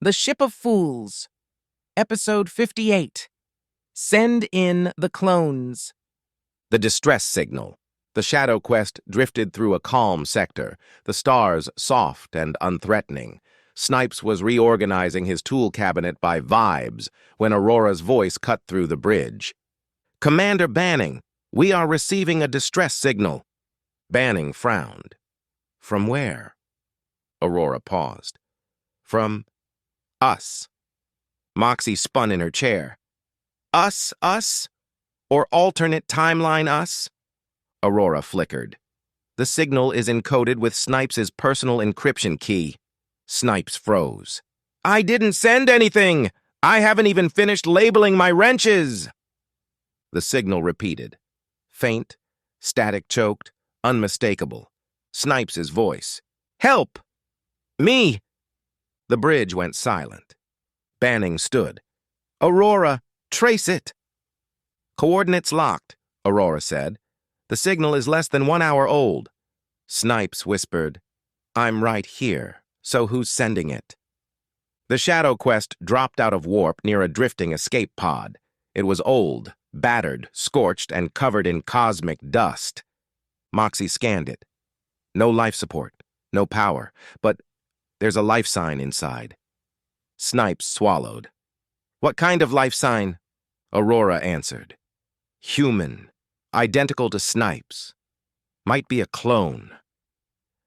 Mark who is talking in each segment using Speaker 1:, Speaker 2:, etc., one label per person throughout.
Speaker 1: The Ship of Fools, Episode 58. Send in the clones.
Speaker 2: The distress signal. The shadow quest drifted through a calm sector, the stars soft and unthreatening. Snipes was reorganizing his tool cabinet by vibes when Aurora's voice cut through the bridge. "Commander Banning, we are receiving a distress signal." Banning frowned. "From where?" Aurora paused. "From us." Moxie spun in her chair. Us? Or alternate timeline us? Aurora flickered. "The signal is encoded with Snipes' personal encryption key." Snipes froze. "I didn't send anything! I haven't even finished labeling my wrenches!" The signal repeated. Faint, static-choked, unmistakable. Snipes' voice. "Help! Me!" The bridge went silent. Banning stood. "Aurora, trace it." "Coordinates locked," Aurora said. "The signal is less than 1 hour old." Snipes whispered, "I'm right here, so who's sending it?" The shadow quest dropped out of warp near a drifting escape pod. It was old, battered, scorched, and covered in cosmic dust. Moxie scanned it. No life support, no power, but there's a life sign inside. Snipes swallowed. "What kind of life sign?" Aurora answered. "Human, identical to Snipes. Might be a clone."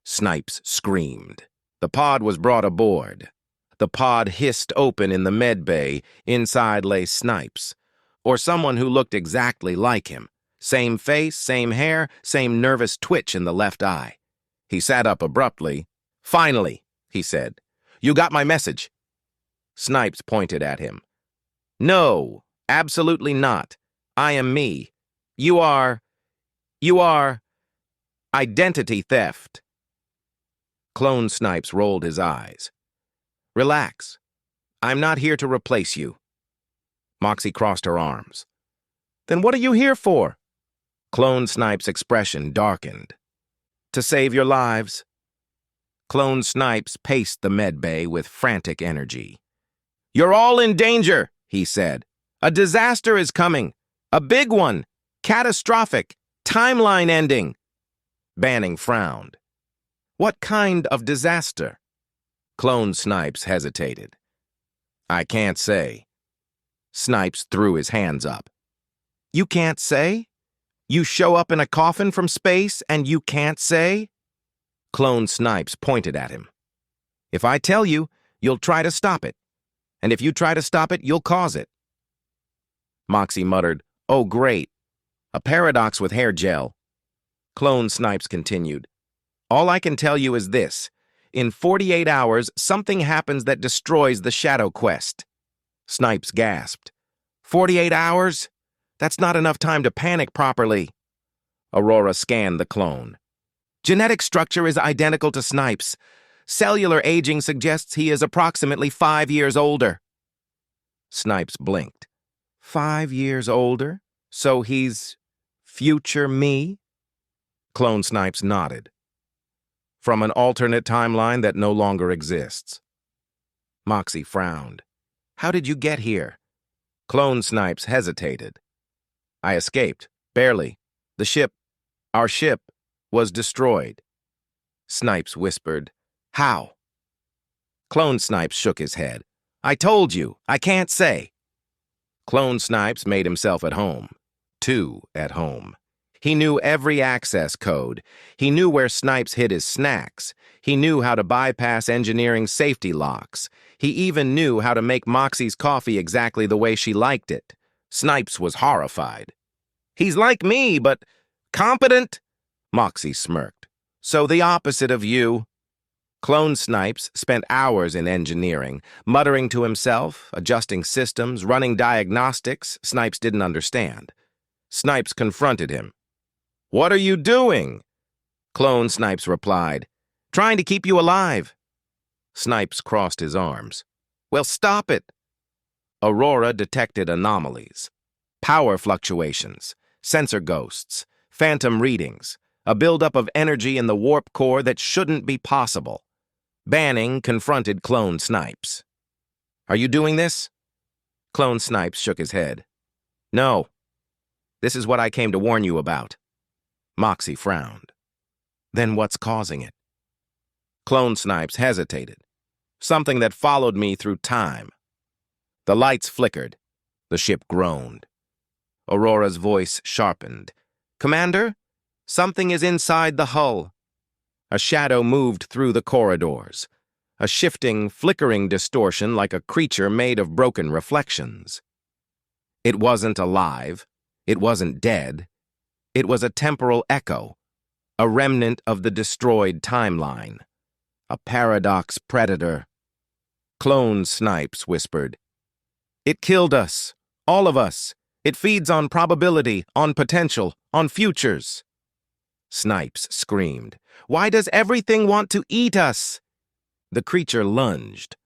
Speaker 2: Snipes screamed. The pod was brought aboard. The pod hissed open in the med bay. Inside lay Snipes, or someone who looked exactly like him. Same face, same hair, same nervous twitch in the left eye. He sat up abruptly. "Finally," he said. "You got my message." Snipes pointed at him. "No, absolutely not. I am me. You are identity theft." Clone Snipes rolled his eyes. "Relax. I'm not here to replace you." Moxie crossed her arms. "Then what are you here for?" Clone Snipes' expression darkened. "To save your lives." Clone Snipes paced the med bay with frantic energy. "You're all in danger," he said. "A disaster is coming. A big one. Catastrophic. Timeline ending." Banning frowned. "What kind of disaster?" Clone Snipes hesitated. "I can't say." Snipes threw his hands up. "You can't say? You show up in a coffin from space and you can't say?" Clone Snipes pointed at him. "If I tell you, you'll try to stop it. And if you try to stop it, you'll cause it." Moxie muttered, "Oh, great. A paradox with hair gel." Clone Snipes continued, "All I can tell you is this. In 48 hours, something happens that destroys the shadow quest." Snipes gasped. 48 hours? That's not enough time to panic properly." Aurora scanned the clone. "Genetic structure is identical to Snipes. Cellular aging suggests he is approximately 5 years older." Snipes blinked. 5 years older? So he's future me? Clone Snipes nodded. "From an alternate timeline that no longer exists." Moxie frowned. "How did you get here?" Clone Snipes hesitated. "I escaped, barely. Our ship, was destroyed." Snipes whispered, "How?" Clone Snipes shook his head. "I told you, I can't say." Clone Snipes made himself at home. Too at home. He knew every access code. He knew where Snipes hid his snacks. He knew how to bypass engineering safety locks. He even knew how to make Moxie's coffee exactly the way she liked it. Snipes was horrified. "He's like me, but competent?" Moxie smirked. "So the opposite of you." Clone Snipes spent hours in engineering, muttering to himself, adjusting systems, running diagnostics Snipes didn't understand. Snipes confronted him. "What are you doing?" Clone Snipes replied, "Trying to keep you alive." Snipes crossed his arms. "Well, stop it." Aurora detected anomalies. Power fluctuations, sensor ghosts, phantom readings, a buildup of energy in the warp core that shouldn't be possible. Banning confronted Clone Snipes. Are you doing this? Clone Snipes shook his head. No. This is what I came to warn you about. Moxie frowned. Then what's causing it? Clone Snipes hesitated. Something that followed me through time. The lights flickered. The ship groaned. Aurora's voice sharpened. Commander, something is inside the hull. A shadow moved through the corridors. A shifting, flickering distortion like a creature made of broken reflections. It wasn't alive. It wasn't dead. It was a temporal echo, a remnant of the destroyed timeline. A paradox predator. Clone Snipes whispered. It killed us, all of us. It feeds on probability, on potential, on futures. Snipes screamed. Why does everything want to eat us? The creature lunged.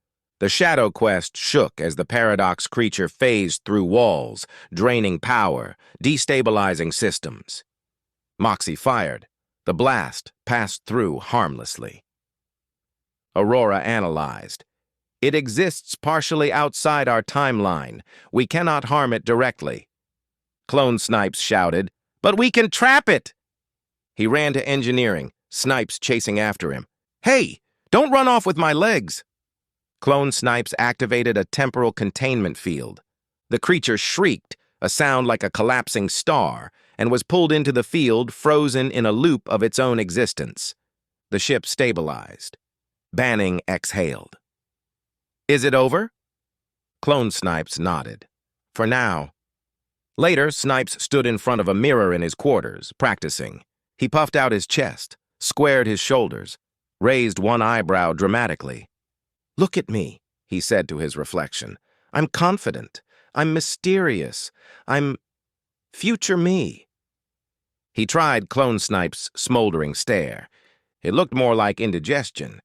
Speaker 2: The Shadow Quest shook as the paradox creature phased through walls, draining power, destabilizing systems. Moxie fired. The blast passed through harmlessly. Aurora analyzed. It exists partially outside our timeline. We cannot harm it directly. Clone Snipes shouted, But we can trap it! He ran to engineering, Snipes chasing after him. Hey, don't run off with my legs! Clone Snipes activated a temporal containment field. The creature shrieked, a sound like a collapsing star, and was pulled into the field, frozen in a loop of its own existence. The ship stabilized. Banning exhaled. Is it over? Clone Snipes nodded. For now. Later, Snipes stood in front of a mirror in his quarters, practicing. He puffed out his chest, squared his shoulders, raised one eyebrow dramatically. Look at me, he said to his reflection. I'm confident. I'm mysterious. I'm future me. He tried Clone Snipes' smoldering stare. It looked more like indigestion.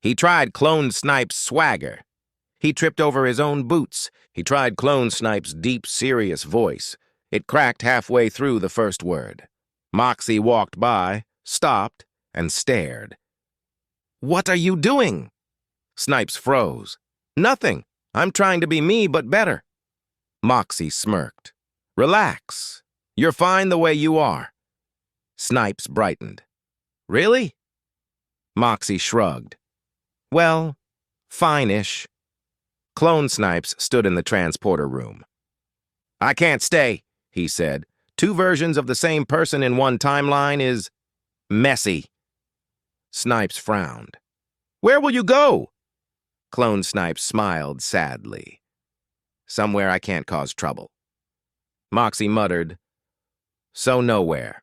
Speaker 2: He tried Clone Snipes' swagger. He tripped over his own boots. He tried Clone Snipes' deep, serious voice. It cracked halfway through the first word. Moxie walked by, stopped, and stared. What are you doing? Snipes froze. Nothing. I'm trying to be me, but better. Moxie smirked. Relax. You're fine the way you are. Snipes brightened. Really? Moxie shrugged. Well, fine-ish. Clone Snipes stood in the transporter room. I can't stay, he said. 2 versions of the same person in one timeline is messy. Snipes frowned. Where will you go? Clone Snipes smiled sadly. Somewhere I can't cause trouble. Moxie muttered, So nowhere.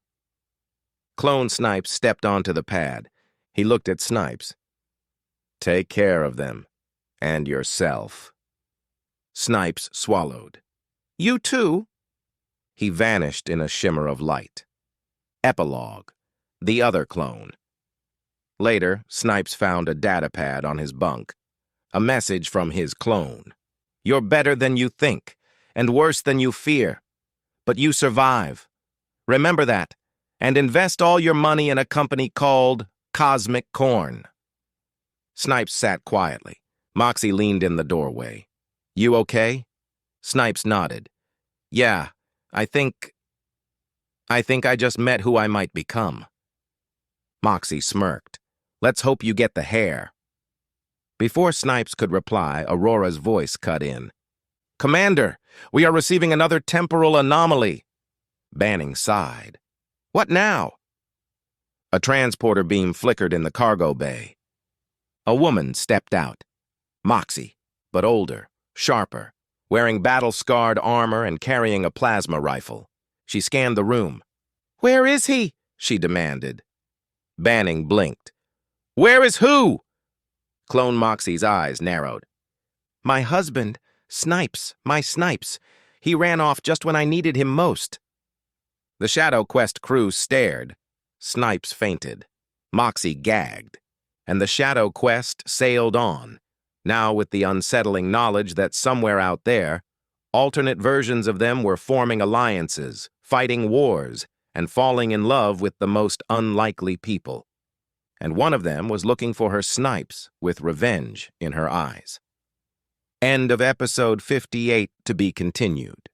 Speaker 2: Clone Snipes stepped onto the pad. He looked at Snipes. Take care of them. And yourself. Snipes swallowed. You too? He vanished in a shimmer of light. Epilogue. The other clone. Later, Snipes found a datapad on his bunk. A message from his clone. You're better than you think, and worse than you fear. But you survive. Remember that, and invest all your money in a company called Cosmic Corn. Snipes sat quietly. Moxie leaned in the doorway. You okay? Snipes nodded. Yeah, I think I just met who I might become. Moxie smirked. Let's hope you get the hair. Before Snipes could reply, Aurora's voice cut in. Commander, we are receiving another temporal anomaly. Banning sighed. What now? A transporter beam flickered in the cargo bay. A woman stepped out. Moxie, but older, sharper, wearing battle-scarred armor and carrying a plasma rifle. She scanned the room. Where is he? She demanded. Banning blinked. Where is who? Clone Moxie's eyes narrowed. My husband, Snipes, my Snipes. He ran off just when I needed him most. The Shadow Quest crew stared. Snipes fainted. Moxie gagged. And the Shadow Quest sailed on, now with the unsettling knowledge that somewhere out there, alternate versions of them were forming alliances, fighting wars, and falling in love with the most unlikely people. And one of them was looking for her Snipes with revenge in her eyes. End of episode 58 to be continued.